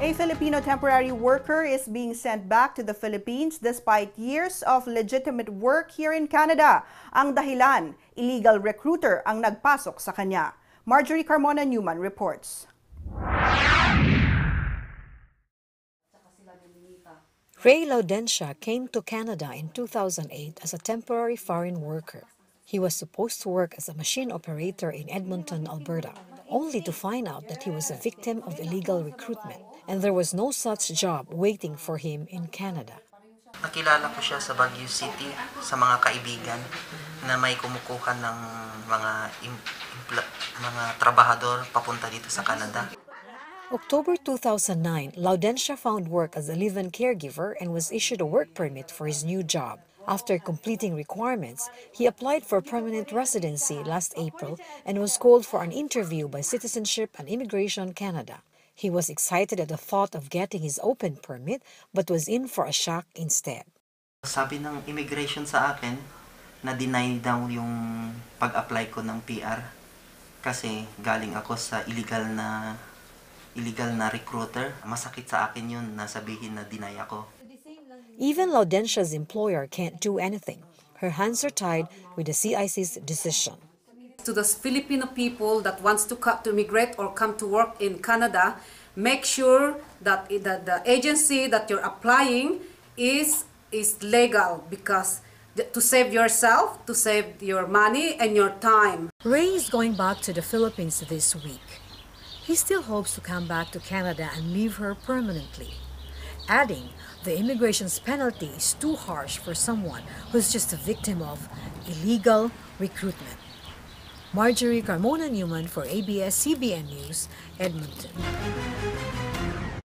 A Filipino temporary worker is being sent back to the Philippines despite years of legitimate work here in Canada. Ang dahilan, illegal recruiter ang nagpasok sa kanya. Marjorie Carmona Newman reports. Ray Laudentia came to Canada in 2008 as a temporary foreign worker. He was supposed to work as a machine operator in Edmonton, Alberta, only to find out that he was a victim of illegal recruitment and there was no such job waiting for him in Canada. Nakilala ko siya sa Baguio City sa mga kaibigan na may kumukuha ng mga trabahador papunta dito sa Canada. October 2009, Laudentia found work as a live-in caregiver and was issued a work permit for his new job. After completing requirements, he applied for permanent residency last April and was called for an interview by Citizenship and Immigration Canada. He was excited at the thought of getting his open permit but was in for a shock instead. Sabi ng immigration sa akin na deny daw yung pag-apply ko ng PR kasi galing ako sa illegal na recruiter. Masakit sa akin yun na sabihin na deny ako. Even Laudentia's employer can't do anything. Her hands are tied with the CIC's decision. To the Filipino people that wants to immigrate or come to work in Canada, make sure that the agency that you're applying is legal, because to save yourself, to save your money and your time. Ray is going back to the Philippines this week. He still hopes to come back to Canada and leave her permanently, adding the immigration's penalty is too harsh for someone who's just a victim of illegal recruitment. Marjorie Carmona Newman for ABS-CBN News, Edmonton.